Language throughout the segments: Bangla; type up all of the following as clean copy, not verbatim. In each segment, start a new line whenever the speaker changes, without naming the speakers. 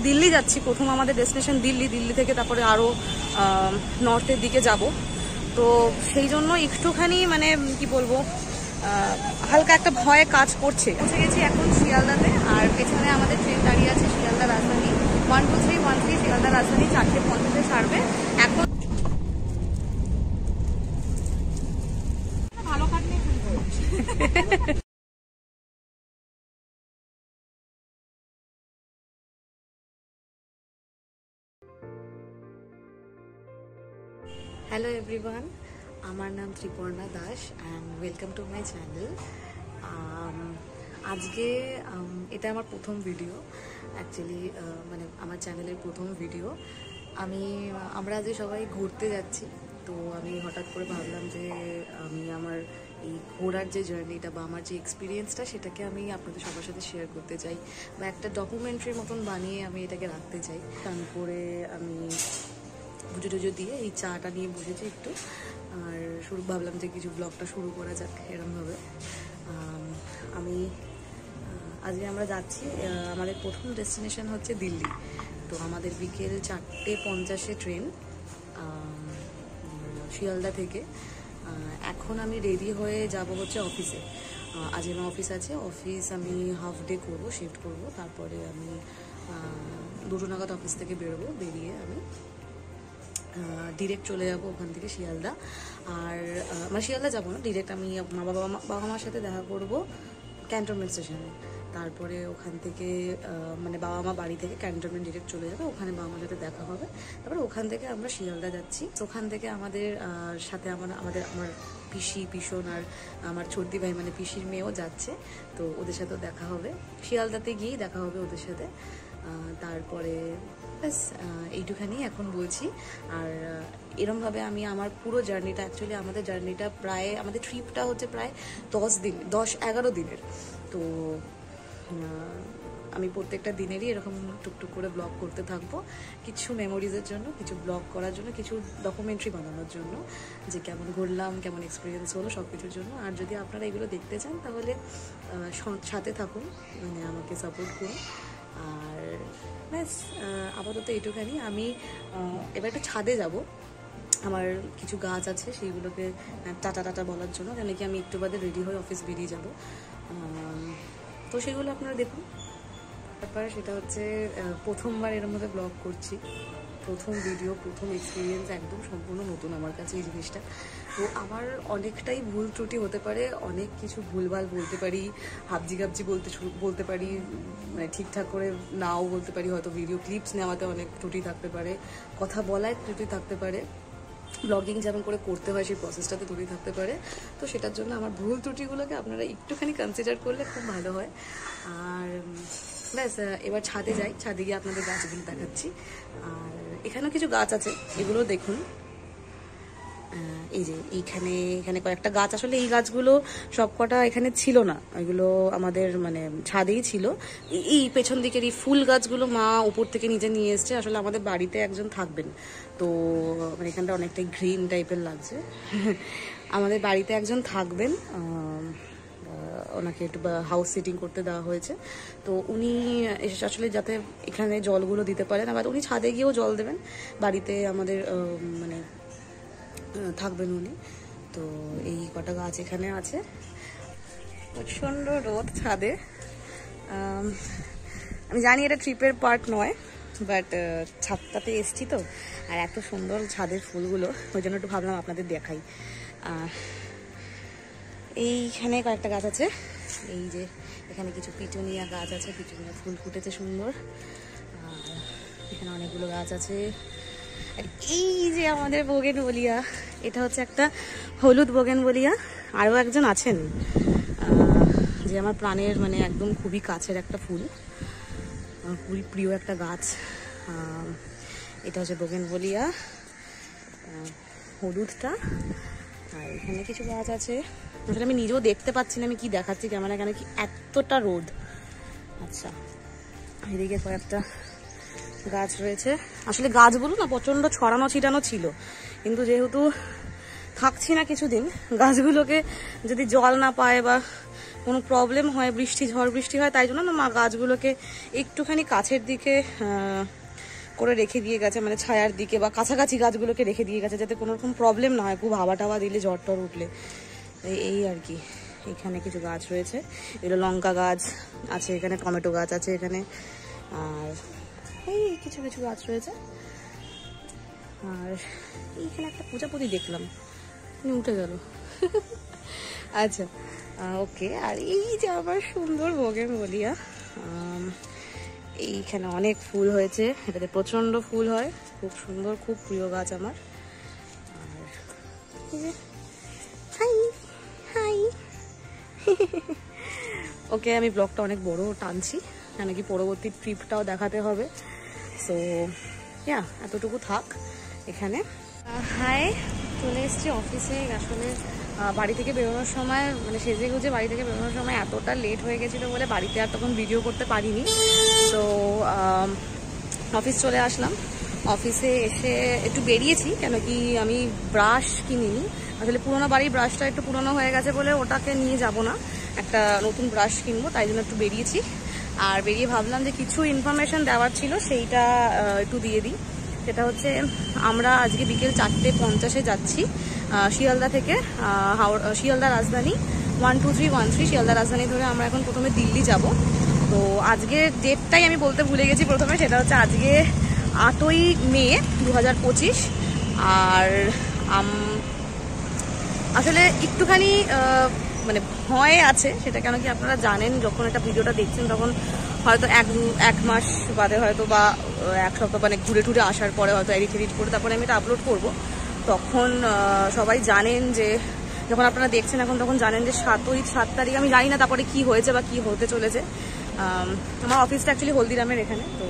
দিল্লি যাচ্ছি, প্রথম আমাদের ডেস্টিনেশন দিল্লি। দিল্লি থেকে তারপরে আরও নর্থের দিকে যাব। তো সেই জন্য একটুখানি মানে কি বলবো, হালকা একটা ভয় কাজ করছে। পৌঁছে গেছি এখন শিয়ালদাতে, আর পেছনে আমাদের ট্রেন দাঁড়িয়ে আছে শিয়ালদা রাজধানী 12313 শিয়ালদা রাজধানী 4:50 ছাড়বে। এখন ভালো কাটলে হ্যালো এভরিওয়ান, আমার নাম Triparna Das and welcome to my channel. আজকে এটা আমার প্রথম ভিডিও, অ্যাকচুয়ালি মানে আমার চ্যানেলের প্রথম ভিডিও। আমরা আজকে সবাই ঘুরতে যাচ্ছি, তো আমি হঠাৎ করে ভাবলাম যে আমি আমার এই ঘোরার যে জার্নিটা বা আমার যে এক্সপিরিয়েন্সটা সেটাকে আমি আপনাদের সবার সাথে শেয়ার করতে চাই, বা একটা ডকুমেন্টারির মতন বানিয়ে আমি এটাকে রাখতে চাই। তারপরে আমি পুজো টুজো দিয়ে এই চাটা নিয়ে বসেছি একটু, আর ভাবলাম যে কিছু ব্লগটা শুরু করা যাক এরমভাবে। আজকে আমরা যাচ্ছি, আমাদের প্রথম ডেস্টিনেশন হচ্ছে দিল্লি। তো আমাদের বিকেল 4:50 ট্রেন শিয়ালদা থেকে। এখন আমি রেডি হয়ে যাব হচ্ছে অফিসে। আজ আমার অফিস আছে, অফিস আমি হাফ ডে করবো, শিফট করবো। তারপরে আমি 2টো নাগাদ অফিস থেকে বেরোবো, বেরিয়ে আমি ডিরেক্ট চলে যাব ওখান থেকে শিয়ালদা। আর মানে শিয়ালদা যাবো না, ডিরেক্ট আমি বাবা মার সাথে দেখা করব ক্যান্টনমেন্ট স্টেশনে। তারপরে ওখান থেকে মানে বাবা মা বাড়ি থেকে ক্যান্টনমেন্ট ডিরেক্ট চলে যাবে, ওখানে বাবা মার সাথে দেখা হবে। তারপরে ওখান থেকে আমরা শিয়ালদা যাচ্ছি। ওখান থেকে আমাদের সাথে আমার পিসি, পিসন আর আমার ছোটদি ভাই মানে পিসির মেয়েও যাচ্ছে, তো ওদের সাথেও দেখা হবে। শিয়ালদাতে গিয়েই দেখা হবে ওদের সাথে। তারপরে ব্যাস এইটুখানি এখন বলছি। আর এরমভাবে আমি আমার পুরো জার্নিটা, অ্যাকচুয়ালি আমাদের জার্নিটা প্রায়, আমাদের ট্রিপটা হচ্ছে প্রায় 10-11 দিনের। তো আমি প্রত্যেকটা দিনেরই এরকম টুকটুক করে ব্লগ করতে থাকবো, কিছু মেমোরিজের জন্য, কিছু ব্লগ করার জন্য, কিছু ডকুমেন্টারি বানানোর জন্য, যে কেমন ঘুরলাম, কেমন এক্সপিরিয়েন্স হলো, সব কিছুর জন্য। আর যদি আপনারা এগুলো দেখতে চান তাহলে সাথে থাকুন, মানে আমাকে সাপোর্ট করুন। আর ব্যাস আপাতত এইটুখানি। আমি এবার একটু ছাদে যাব, আমার কিছু গাছ আছে সেইগুলোকে টাটা বলার জন্য, কেন কি আমি একটু বাদে রেডি হয়ে অফিস বেরিয়ে যাব। তো সেগুলো আপনারা দেখুন। তারপরে সেটা হচ্ছে প্রথমবার এরমভাবে ব্লগ করছি, প্রথম ভিডিও, প্রথম এক্সপিরিয়েন্স, একদম সম্পূর্ণ নতুন আমার কাছে এই জিনিসটা। তো আমার অনেকটাই ভুল ত্রুটি হতে পারে, অনেক কিছু ভুলভাল বলতে পারি, হাবজি গাবজি বলতে পারি, মানে ঠিকঠাক করে নাও বলতে পারি, হয়তো ভিডিও ক্লিপস নেওয়াতে অনেক ত্রুটি থাকতে পারে, কথা বলায় ত্রুটি থাকতে পারে, ব্লগিং যেমন করে করতে হয় সেই প্রসেসটাতে ত্রুটি থাকতে পারে। তো সেটার জন্য আমার ভুল ত্রুটিগুলোকে আপনারা একটুখানি কনসিডার করলে খুব ভালো হয়। আর ব্যাস এবার ছাদে যাই, ছাদে গিয়ে আপনাদের গাছগুলো দেখাচ্ছি। আর এখানেও কিছু গাছ আছে, এগুলো দেখুন। এই যে এখানে কয়েকটা গাছ, আসলে এই গাছগুলো সবকটা এখানে ছিল না, এগুলো আমাদের মানে ছাদেই ছিল। এই পেছন দিকের এই ফুল গাছগুলো মা উপর থেকে নিজে নিয়ে এসছে। আসলে আমাদের বাড়িতে একজন থাকবেন, তো মানে এখানটা অনেকটাই গ্রিন টাইপের লাগছে। আমাদের বাড়িতে একজন থাকবেন, ওনাকে একটু হাউস সিটিং করতে দেওয়া হয়েছে। তো উনি এসে আসলে যাতে এখানে জলগুলো দিতে পারেন, আবার উনি ছাদে গিয়েও জল দেবেন, বাড়িতে আমাদের মানে থাকবেন উনি। তো এই কটা গাছ এখানে আছে। প্রচণ্ড রোদ ছাদে। আমি জানি এটা ট্রিপের পার্ট নয়, বাট ছাদটাতে এসছি তো, আর এত সুন্দর ছাদের ফুলগুলো, ওই জন্য একটু ভাবলাম আপনাদের দেখাই। এইখানে কয়েকটা গাছ আছে, এই যে এখানে কিছু পিটুনিয়া গাছ আছে, পিটুনিয়া ফুল ফুটেছে সুন্দর। আর এখানে অনেকগুলো গাছ আছে। আর এই যে আমাদের বোগেনভেলিয়া, এটা হচ্ছে একটা হলুদ বোগেনভেলিয়া। আরও একজন আছেন যে আমার প্রাণের মানে একদম খুবই কাছের একটা ফুল, খুবই প্রিয় একটা গাছ। এটা হচ্ছে বোগেনভেলিয়া হলুদটা। আর এখানে কিছু গাছ আছে, আসলে আমি নিজেও দেখতে পাচ্ছি না আমি কি দেখাচ্ছি ক্যামেরা, কেন কি এতটা রোদ। আচ্ছা, এদিকে কয়েকটা গাছ রয়েছে। আসলে গাছগুলো না প্রচণ্ড ছড়ানো ছিটানো ছিল, কিন্তু যেহেতু থাকছি না কিছুদিন, গাছগুলোকে যদি জল না পায় বা কোনো প্রবলেম হয়, ঝড় বৃষ্টি হয়, তাই জন্য না মা গাছগুলোকে একটুখানি কাছের দিকে করে রেখে দিয়ে গেছে, মানে ছায়ার দিকে বা কাছাকাছি গাছগুলোকে রেখে দিয়ে গেছে, যাতে কোনো রকম প্রবলেম না হয় খুব হাওয়া টাওয়া দিলে, ঝড় টর উঠলে। এই আর কি। এখানে কিছু গাছ রয়েছে, এগুলো লঙ্কা গাছ আছে, এখানে টমেটো গাছ আছে এখানে, আর এই কিছু কিছু গাছ রয়েছে। আর এইখানে একটা প্রজাপতি দেখলাম, উঠে গেল। আচ্ছা, ওকে। আর এই যে আবার সুন্দর বোগেনভেলিয়া, এইখানে অনেক ফুল হয়েছে, এটাতে প্রচন্ড ফুল হয়, খুব সুন্দর, খুব প্রিয় গাছ আমার। আর হাই হাই। ওকে, আমি ব্লগটা অনেক বড় টানছি, কেন কি পরবর্তী ট্রিপটাও দেখাতে হবে। সো এতটুকু থাক এখানে। হাই, চলে এসছি অফিসে। আসলে বাড়ি থেকে বেরোনোর সময়, মানে সেজে গুজে বাড়ি থেকে বেরোনোর সময় এতটা লেট হয়ে গেছিলো বলে বাড়িতে আর তখন ভিডিও করতে পারিনি। তো অফিস চলে আসলাম। অফিসে এসে একটু বেরিয়েছি, কেন কি আমি ব্রাশ কিনিনি। আসলে পুরোনো বাড়ির ব্রাশটা একটু পুরোনো হয়ে গেছে বলে ওটাকে নিয়ে যাব না, একটা নতুন ব্রাশ কিনবো, তাই জন্য একটু বেরিয়েছি। আর বেরিয়ে ভাবলাম যে কিছু ইনফরমেশন দেওয়ার ছিল, সেইটা একটু দিয়ে দিই। সেটা হচ্ছে, আমরা আজকে বিকেল 4:50 যাচ্ছি শিয়ালদা থেকে, শিয়ালদা রাজধানী 12313 শিয়ালদা রাজধানী ধরে আমরা এখন প্রথমে দিল্লি যাব। তো আজকের ডেটটাই আমি বলতে ভুলে গেছি প্রথমে, সেটা হচ্ছে আজকে 8ই মে 2025। আর আসলে একটুখানি মানে ভয় আছে, সেটা কেন কি আপনারা জানেন, যখন একটা ভিডিওটা দেখছেন তখন হয়তো এক মাস বাদে হয়তো বা এক সপ্তাহ মানে ঘুরে টুরে আসার পরে হয়তো এডিট করে তারপরে আমি এটা আপলোড করব। তখন সবাই জানেন যে, যখন আপনারা দেখছেন এখন, তখন জানেন যে 7 তারিখ, আমি জানি না তারপরে কি হয়েছে বা কি হতে চলেছে। আমার অফিসটা অ্যাকচুয়ালি হলদিরামের এখানে, তো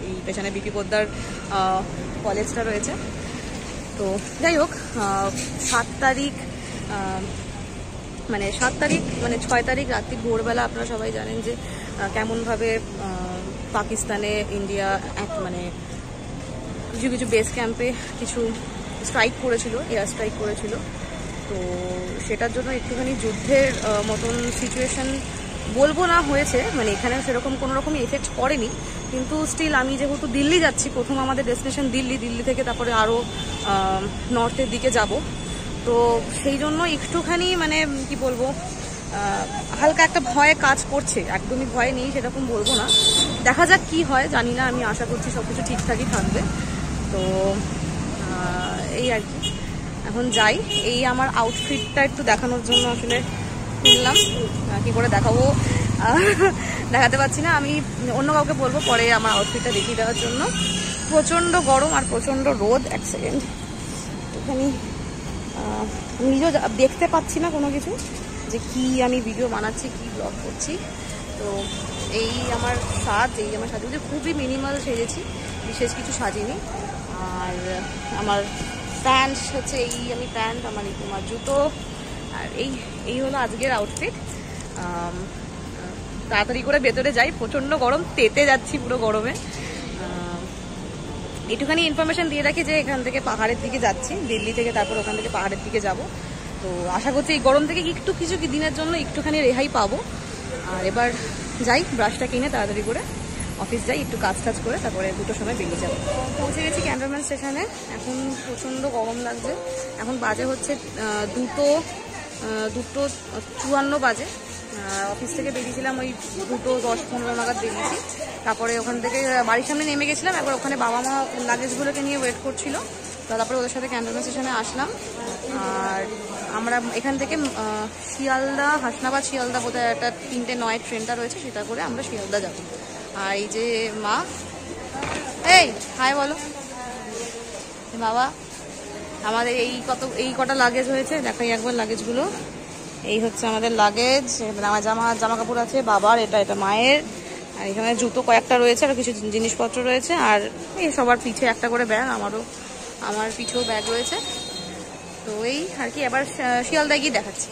এই পেছনে বিপি পোদ্দার কলেজটা রয়েছে। তো যাই হোক, 7 তারিখ মানে 6 তারিখ রাত্রি ভোরবেলা আপনারা সবাই জানেন যে কেমনভাবে পাকিস্তানে ইন্ডিয়া মানে কিছু বেস ক্যাম্পে কিছু স্ট্রাইক করেছিল, এয়ার স্ট্রাইক করেছিল। তো সেটার জন্য একটুখানি যুদ্ধের মতন সিচুয়েশন বলবো না হয়েছে, মানে এখানে সেরকম কোনো রকমই এফেক্ট করেনি, কিন্তু স্টিল আমি যেহেতু দিল্লি যাচ্ছি, প্রথম আমাদের ডেস্টিনেশন দিল্লি থেকে তারপরে আরও নর্থের দিকে যাব। তো সেই জন্য একটুখানি মানে কি বলবো, হালকা একটা ভয় কাজ করছে। একদমই ভয় নেই সেরকম বলবো না, দেখা যাক কি হয়, জানি না। আমি আশা করছি সব কিছু ঠিকঠাকই থাকবে। তো এই আর কি, এখন যাই। এই আমার আউটফিটটা একটু দেখানোর জন্য আসলে কিনলাম, কি করে দেখাবো দেখাতে পারছি না। আমি অন্য কাউকে বলবো পরে আমার আউটফিটটা দেখিয়ে দেওয়ার জন্য। প্রচণ্ড গরম আর প্রচণ্ড রোদ। এক সেকেন্ড, এখানে নিজেও দেখতে পাচ্ছি না কোনো কিছু, যে কি আমি ভিডিও বানাচ্ছি, কি ব্লগ করছি। তো এই আমার সাজুগুজে খুবই মিনিমাল সেজেছি, বিশেষ কিছু সাজিনি। আর আমার প্যান্ট হচ্ছে আমি প্যান্ট, আমার জুতো, আর এই হলো আজকের আউটফিট। তাড়াতাড়ি করে ভেতরে যাই, প্রচণ্ড গরম, তেতে যাচ্ছি পুরো গরমে। একটুখানি ইনফরমেশন দিয়ে রাখি যে এখান থেকে পাহাড়ের দিকে যাচ্ছি, দিল্লি থেকে, তারপর ওখান থেকে পাহাড়ের দিকে যাব। তো আশা করছি এই গরম থেকে কিছু দিনের জন্য একটুখানি রেহাই পাবো। আর এবার যাই, ব্রাশটা কিনে তাড়াতাড়ি করে অফিস যাই, একটু কাজ করে তারপরে 2টোর সময় বেরিয়ে যাবো। পৌঁছে গেছি ক্যান্টনমেন্ট স্টেশনে। এখন প্রচণ্ড গরম লাগছে। এখন বাজে হচ্ছে 2:54 বাজে। অফিস থেকে বেরিয়েছিলাম ওই 2:10-15 নাগাদ বেরিয়েছি। তারপরে ওখান থেকে বাড়ির সামনে নেমে গেছিলাম, একবার ওখানে বাবা মা লাগেজগুলোকে নিয়ে ওয়েট করছিল, তারপরে ওদের সাথে ক্যান্টনমেন্ট স্টেশনে আসলাম। আর আমরা এখান থেকে শিয়ালদা, হাসনাবাদ শিয়ালদা বোধহয় একটা 3:09 ট্রেনটা রয়েছে, সেটা করে আমরা শিয়ালদা যাব। আর এই যে মা, এই হাই বলো বাবা। আমাদের এই কটা লাগেজ হয়েছে, দেখাই একবার লাগেজগুলো। এই হচ্ছে আমাদের লাগেজ। আমার জামা কাপড় আছে বাবার, এটা মায়ের, আর এখানে জুতো কয়েকটা রয়েছে, আর কিছু জিনিসপত্র রয়েছে। আর এই সবার পিছে একটা করে ব্যাগ, আমার পিছেও ব্যাগ রয়েছে। তো এই আর কি, এবার শিয়ালদায় গিয়ে দেখাচ্ছি।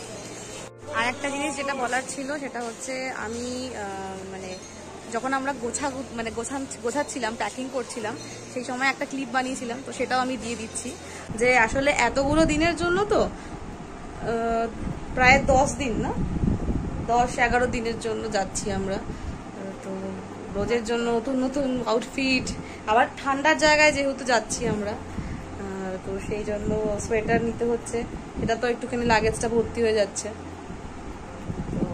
আর একটা জিনিস যেটা বলার ছিল, সেটা হচ্ছে আমি মানে যখন আমরা গোছাচ্ছিলাম, প্যাকিং করছিলাম, সেই সময় একটা ক্লিপ বানিয়েছিলাম, তো সেটাও আমি দিয়ে দিচ্ছি। যে আসলে এতগুলো দিনের জন্য তো প্রায় 10 দিন, না 10-11 দিনের জন্য যাচ্ছি আমরা। তো রোজের জন্য নতুন নতুন আউটফিট, আবার ঠান্ডার জায়গায় যেহেতু যাচ্ছি আমরা, তো সেই জন্য সোয়েটার নিতে হচ্ছে। এটা তো একটুখানি লাগেজটা ভর্তি হয়ে যাচ্ছে। তো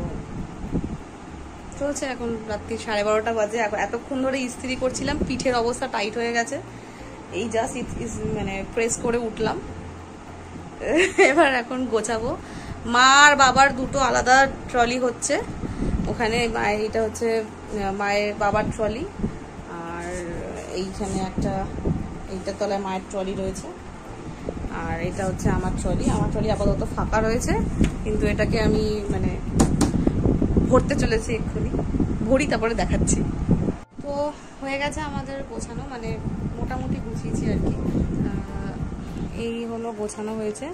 চলছে, এখন রাত্রি 12:30 বাজে। এখন এতক্ষণ ধরে ইস্ত্রি করছিলাম, পিঠের অবস্থা টাইট হয়ে গেছে, এই জাস্ট মানে প্রেস করে উঠলাম। এবার এখন গোছাবো। মা আর বাবার দুটো আলাদা ট্রলি হচ্ছে ওখানে। এইটা হচ্ছে মায়ের বাবার ট্রলি, আর এইখানে একটা, এইটার তলায় মায়ের ট্রলি রয়েছে, আর এটা হচ্ছে আমার ট্রলি। আমার ট্রলি আপাতত ফাঁকা রয়েছে, কিন্তু এটাকে আমি মানে ভরতে চলেছি, এক্ষুনি ভরি তারপরে দেখাচ্ছি। তো হয়ে গেছে আমাদের গোছানো, মানে মোটামুটি গুছিয়েছি আর কি। এই হলো গোছানো হয়েছে।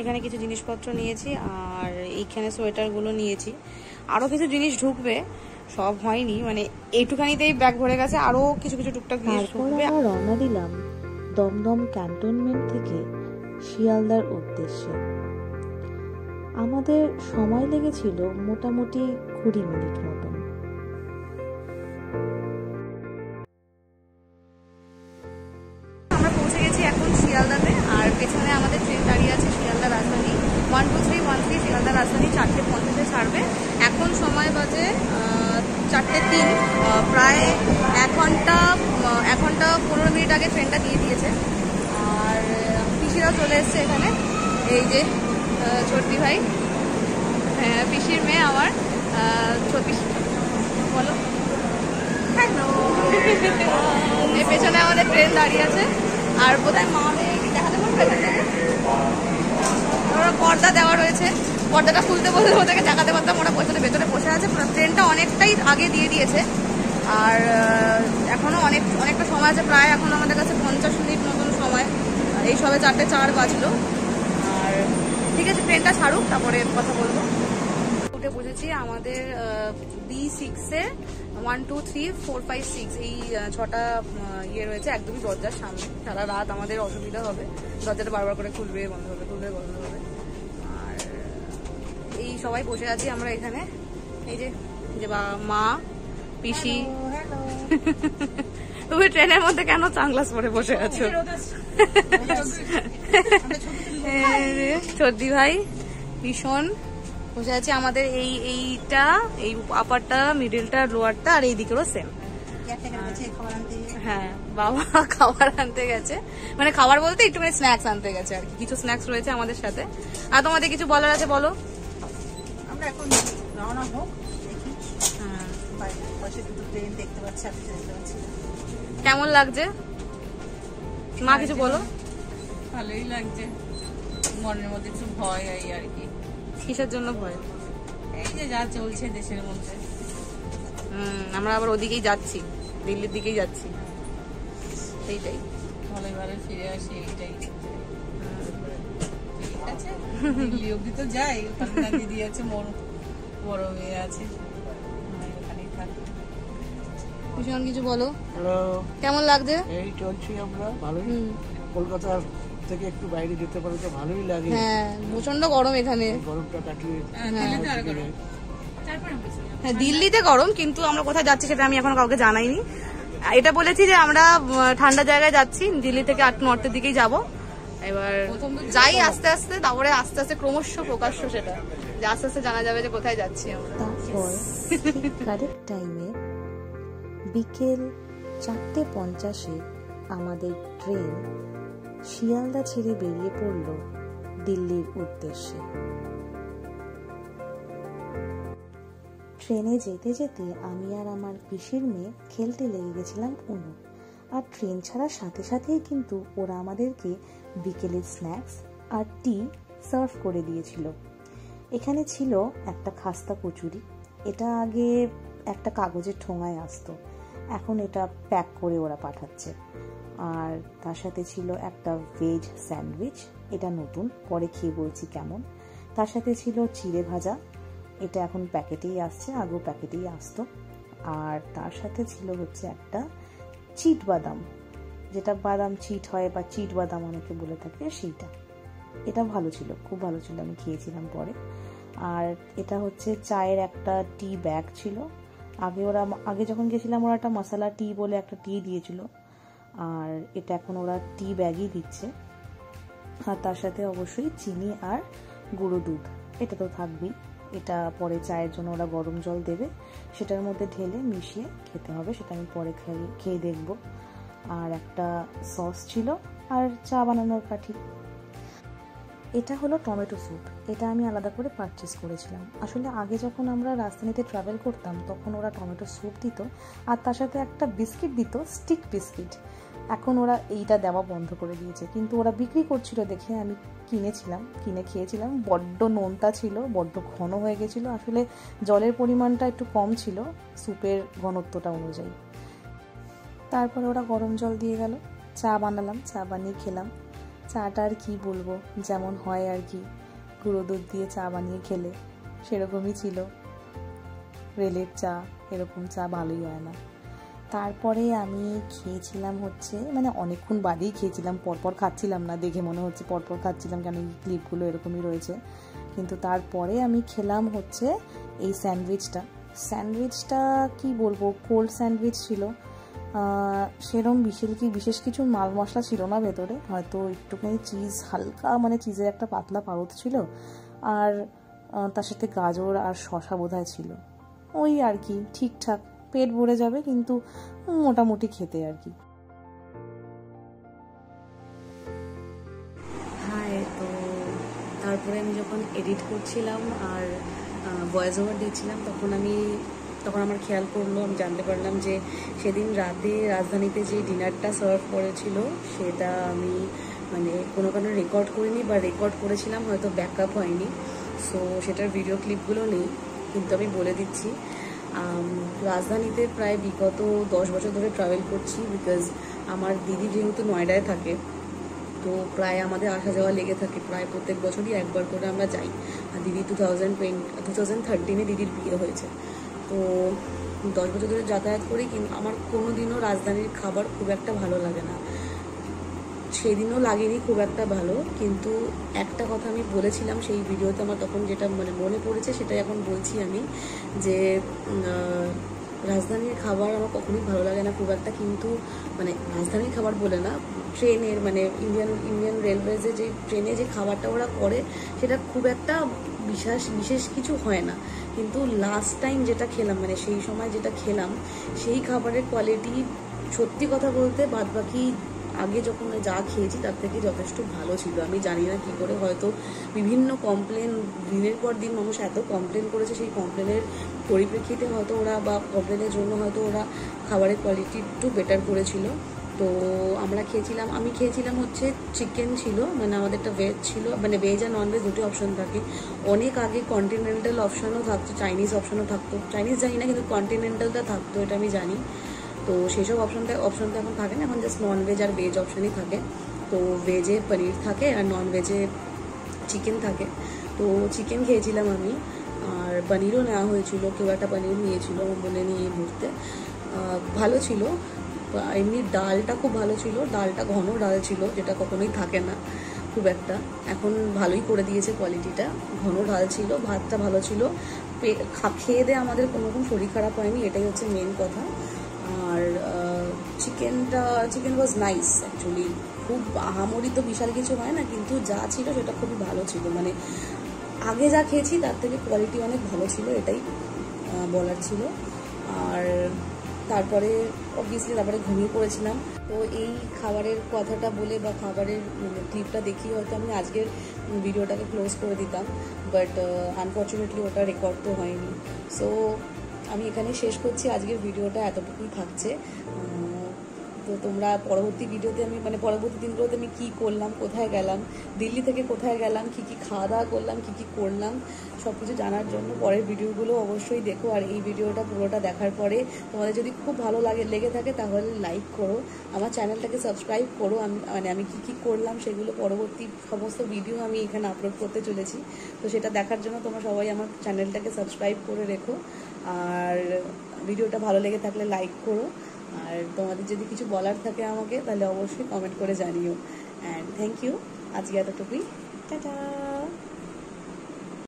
এখানে কিছু জিনিসপত্র নিয়েছি, আর এইখানে সোয়েটারগুলো নিয়েছি। আরও কিছু জিনিস ঢুকবে, সব হয়নি, মানে এইটুখানিতেই ব্যাগ ভরে গেছে, আরও কিছু কিছু টুকটাক জিনিস ঢুকবে।
আমরা রওনা দিলাম দমদম ক্যান্টনমেন্ট থেকে শিয়ালদার উদ্দেশ্যে। আমাদের সময় লেগেছিল মোটামুটি 20 মিনিট মতন।
আমরা পৌঁছে গেছি এখন শিয়ালদাতে, আর পেছনে আমাদের ট্রেন দাঁড়িয়ে আছে শিয়ালদা রাজধানী 12313 শিয়ালদা রাজধানী 4:50 ছাড়বে। এখন সময় বাজে 4:03, প্রায় 1 ঘন্টা 15 মিনিট আগে ট্রেনটা দিয়ে দিয়েছে। আর পিসিরাও চলে এসছে এখানে, এই যে ছোট্টি ভাই, হ্যাঁ পিসির মেয়ে আমার, ছোট্টি বলো হ্যালো। এই পেছনে আমাদের ট্রেন দাঁড়িয়ে আছে, আর বোধহয় মা দেখাতে পারবে, পর্দা দেওয়া রয়েছে, পর্দাটা খুলতে বলতে ওদেরকে দেখাতে পারতাম, ওরা পেছনে ভেতরে বসে আছে। ট্রেনটা অনেকটাই আগে দিয়ে দিয়েছে, আর এখনো অনেকটা সময় আছে, প্রায় এখন আমাদের কাছে 50 মিনিট মতন সময়। এই সবে 4:04 বাজলো। আর ঠিক আছে, ট্রেনটা ছাড়ুক, তারপরে কথা বলবো। উঠে বসেছি আমাদের B6-এ 1 2 3 4 5 6 এই 6টা ইয়ে রয়েছে একদমই দরজার সামনে। সারা রাত আমাদের অসুবিধা হবে, দরজাটা বারবার করে খুলবে বন্ধ হবে, খুলবে বন্ধ হবে। আর এই সবাই বসে আছি আমরা এখানে, এই যে মা, পিসি। তুমি ট্রেনের মধ্যে কেন সানগ্লাস পরে বসে আছো? চর্দি ভাই ভীষণ বসে আছে। আমাদের এইটা, এই আপারটা, মিডিলটা, লোয়ারটা, আর এই দিকেরও সেম। হ্যাঁ, বাবা খাবার আনতে গেছে, মানে খাবার বলতে একটুখানি স্ন্যাক্স আনতে গেছে আর কি। কিছু স্ন্যাক্স রয়েছে আমাদের সাথে। আর তোমাদের কিছু বলার আছে বলো?
আমরা এখন রওনা হোক, দেখি। হ্যাঁ, পাশে দুটো ট্রেন দেখতে পাচ্ছি, আপনি দেখতে পাচ্ছি।
কেমন লাগছে মা, কিছু বলো?
ভালোই লাগছে, মনের মধ্যে একটু ভয় এই আর কি।
কিসের জন্য ভয়?
এই যে যা চলছে দেশের মধ্যে।
আমরা আবার ওদিকেই যাচ্ছি, দিল্লির দিকেই যাচ্ছি, সেইটাই।
ভালো এবারে ফিরে আসি, এইটাই। ঠিক আছে, দিল্লি অব্দি তো যাই, ওখানে দিদি আছে, মোর বড় মেয়ে আছে, ওখানেই থাকি।
ভীষণ কিছু বলো।
হ্যালো,
কেমন লাগছে?
এই চলছি আমরা ভালোই। কলকাতা থেকে একটু বাইরে যেতে পারলে তো ভালোই লাগে।
হ্যাঁ, প্রচন্ড গরম এখানে,
গরমটা কাটিয়ে।
হ্যাঁ দিল্লিতে গরম, কিন্তু আমরা কোথায় যাচ্ছি সেটা আমি এখনো কাউকে জানাইনি। এটা বলেছি যে আমরা ঠান্ডা জায়গায় যাচ্ছি, দিল্লি থেকে একটু নর্থের দিকেই যাব। এবার যাই আস্তে আস্তে, তারপরে আস্তে আস্তে ক্রমশ প্রকাশ্য সেটা, যে আস্তে আস্তে জানা যাবে যে কোথায় যাচ্ছি আমরা।
তারপর কারেক্ট টাইমে বিকেল 4:50 আমাদের ট্রেন শিয়ালদা ছেড়ে বেরিয়ে পড়ল দিল্লির উদ্দেশ্যে। ট্রেনে যেতে যেতে আমি আর আমার পিসির মেয়ে খেলতে লেগে গেছিলাম উনো। আর ট্রেন ছাড়ার সাথে সাথেই কিন্তু ওরা আমাদেরকে বিকেলের স্ন্যাক্স আর টি সার্ভ করে দিয়েছিল। এখানে ছিল একটা খাস্তা কচুরি, এটা আগে একটা কাগজের ঠোঙায় আসতো, এখন এটা প্যাক করে ওরা পাঠাচ্ছে। আর তার সাথে ছিল একটা ভেজ স্যান্ডউইচ, এটা নতুন, পরে খেয়ে বলছি কেমন। তার সাথে ছিল চিড়ে ভাজা, এটা এখন প্যাকেটেই আসছে, আগেও প্যাকেটেই আসতো। আর তার সাথে ছিল হচ্ছে একটা চিট বাদাম, যেটা বাদাম চিট হয় বা চিট বাদাম অনেকে বলে থাকে, সেইটা। এটা ভালো ছিল, খুব ভালো ছিল, আমি খেয়েছিলাম পরে। আর এটা হচ্ছে চায়ের একটা টি ব্যাগ ছিল। আগে যখন গেছিলাম ওরা একটা মশলা টি বলে একটা টি দিয়েছিল, আর এটা এখন ওরা টি ব্যাগই দিচ্ছে। আর তার সাথে অবশ্যই চিনি আর গুঁড়ো দুধ, এটা তো থাকবেই। এটা পরে চায়ের জন্য ওরা গরম জল দেবে, সেটার মধ্যে ঢেলে মিশিয়ে খেতে হবে, সেটা আমি পরে খেয়ে দেখব। আর একটা সস ছিল আর চা বানানোর কাঠি। এটা হলো টমেটো স্যুপ, এটা আমি আলাদা করে পারচেস করেছিলাম। আসলে আগে যখন আমরা রাজধানীতে ট্রাভেল করতাম তখন ওরা টমেটো স্যুপ দিত, আর তার সাথে একটা বিস্কিট দিত, স্টিক বিস্কিট। এখন ওরা এইটা দেওয়া বন্ধ করে দিয়েছে, কিন্তু ওরা বিক্রি করছিল দেখে আমি কিনে খেয়েছিলাম। বড্ড নোনতা ছিল, বড্ড ঘন হয়ে গেছিলো। আসলে জলের পরিমাণটা একটু কম ছিল স্যুপের ঘনত্বটা অনুযায়ী। তারপরে ওরা গরম জল দিয়ে গেল, চা বানালাম, চা বানিয়ে খেলাম। চাটা আর কি বলবো, যেমন হয় আর কি, গুঁড়ো দুধ দিয়ে চা বানিয়ে খেলে সেরকমই ছিল। রেলের চা, এরকম চা ভালোই হয় না। তারপরে আমি খেয়েছিলাম হচ্ছে, মানে অনেকক্ষণ বাদেই খেয়েছিলাম, পরপর খাচ্ছিলাম না, দেখে মনে হচ্ছে পরপর খাচ্ছিলাম, কেন এই ক্লিপগুলো এরকমই রয়েছে। কিন্তু তারপরে আমি খেলাম হচ্ছে এই স্যান্ডউইচটা কি বলবো, কোল্ড স্যান্ডউইচ ছিল। সেরকম বিশেষ কিছু মাল মশলা ছিল না ভেতরে, হয়তো একটুখানি চিজ, হালকা মানে চিজের একটা পাতলা পারদ ছিল, আর তার সাথে গাজর আর শসা বোধহয় ছিল। ওই আর কি, ঠিকঠাক, পেট ভরে যাবে কিন্তু মোটামুটি খেতে আর কি।
হ্যাঁ, তো তারপরে আমি যখন এডিট করছিলাম আর ভয়েস ওভার দিচ্ছিলাম তখন আমার খেয়াল করলো, আমি জানতে পারলাম যে সেদিন রাতে রাজধানীতে যে ডিনারটা সার্ভ করেছিল সেটা আমি মানে কোনো কারণে রেকর্ড করিনি, বা রেকর্ড করেছিলাম হয়তো ব্যাকআপ হয়নি। সো সেটার ভিডিও ক্লিপগুলো নেই, কিন্তু আমি বলে দিচ্ছি। রাজধানীতে প্রায় বিগত 10 বছর ধরে ট্রাভেল করছি, বিকজ আমার দিদি যেহেতু নয়ডায় থাকে, তো প্রায় আমাদের আসা যাওয়া লেগে থাকে, প্রায় প্রত্যেক বছরই একবার করে আমরা যাই। আর দিদি 2013 দিদির বিয়ে হয়েছে, তো 10 বছর ধরে যাতায়াত করি, কিন্তু আমার কোনো দিনও রাজধানীর খাবার খুব একটা ভালো লাগে না, সেদিনও লাগেনি খুব একটা ভালো। কিন্তু একটা কথা আমি বলেছিলাম সেই ভিডিওতে, আমার তখন যেটা মানে মনে পড়েছে সেটাই এখন বলছি আমি, যে রাজধানীর খাবার আমার কখনোই ভালো লাগে না খুব একটা। কিন্তু মানে রাজধানীর খাবার বলে না, ট্রেনের মানে ইন্ডিয়ান রেলওয়েজে যে ট্রেনে যে খাবারটা ওরা করে সেটা খুব একটা বিশেষ কিছু হয় না। কিন্তু লাস্ট টাইম যেটা খেলাম, মানে সেই সময় যেটা খেলাম, সেই খাবারের কোয়ালিটি সত্যি কথা বলতে বাদবাকি আগে যখন যা খেয়েছি তার থেকে যথেষ্ট ভালো ছিল। আমি জানি না কী করে, হয়তো বিভিন্ন কমপ্লেন, দিনের পর দিন মানুষ এত কমপ্লেন করেছে, সেই কমপ্লেনের পরিপ্রেক্ষিতে হয়তো ওরা, বা কমপ্লেনের জন্য হয়তো ওরা খাবারের কোয়ালিটি একটু বেটার করেছিল। তো আমি খেয়েছিলাম হচ্ছে চিকেন ছিল, মানে আমাদের একটা ভেজ ছিল, মানে ভেজ আর নন ভেজ দুটো অপশন থাকে। অনেক আগে কন্টিনেন্টাল অপশনও থাকতো, চাইনিজ অপশনও থাকতো, চাইনিজ জানি না কিন্তু কন্টিনেন্টালটা থাকতো, এটা আমি জানি। তো সেসব অপশন তো এখন থাকে না, এখন জাস্ট নন ভেজ আর ভেজ অপশানই থাকে। তো ভেজে পনির থাকে আর নন ভেজে চিকেন থাকে। তো চিকেন খেয়েছিলাম আমি, আর পনিরও নেওয়া হয়েছিল, কেউ একটা পনির নিয়েছিল আমার মনে নিয়ে ঘুরতে, ভালো ছিল। এমনি ডালটা খুব ভালো ছিল, ডালটা ঘন ডাল ছিল, যেটা কখনোই থাকে না খুব একটা। এখন ভালোই করে দিয়েছে কোয়ালিটিটা, ঘন ডাল ছিল, ভাতটা ভালো ছিল, খেয়ে দিয়ে আমাদের কোনো রকম শরীর খারাপ হয়নি, এটাই হচ্ছে মেন কথা। আর চিকেন ওয়াজ নাইস অ্যাকচুয়ালি, খুব আহামরি তো বিশাল কিছু হয় না, কিন্তু যা ছিল সেটা খুবই ভালো ছিল, মানে আগে যা খেয়েছি তার থেকে কোয়ালিটি অনেক ভালো ছিল, এটাই বলার ছিল। আর তারপরে তারপরে ঘুমিয়ে পড়েছিলাম। তো এই খাবারের কথাটা বলে বা খাবারের ক্লিপটা দেখিয়ে হয়তো আমি আজকের ভিডিওটাকে ক্লোজ করে দিতাম, বাট আনফর্চুনেটলি ওটা রেকর্ড তো হয়নি। সো আমি এখানে শেষ করছি, আজকের ভিডিওটা এতটুকুই থাকছে। তো তোমরা পরবর্তী ভিডিওতে পরবর্তী দিনগুলোতে আমি কী করলাম, কোথায় গেলাম, দিল্লি থেকে কোথায় গেলাম, কী খাওয়া দাওয়া করলাম, কী করলাম, সব কিছু জানার জন্য পরের ভিডিওগুলো অবশ্যই দেখো। আর এই ভিডিওটা পুরোটা দেখার পরে তোমাদের যদি খুব ভালো লেগে থাকে তাহলে লাইক করো, আমার চ্যানেলটাকে সাবস্ক্রাইব করো। আমি কী করলাম সেগুলো পরবর্তী সমস্ত ভিডিও আমি এখানে আপলোড করতে চলেছি, তো সেটা দেখার জন্য তোমরা সবাই আমার চ্যানেলটাকে সাবস্ক্রাইব করে রেখো। আর ভিডিওটা ভালো লেগে থাকলে লাইক করো, আর তোমাদের যদি কিছু বলার থাকে আমাকে তাহলে অবশ্যই কমেন্ট করে জানিও। অ্যান্ড থ্যাংক ইউ, আজকে এতটুকুই, টাটা।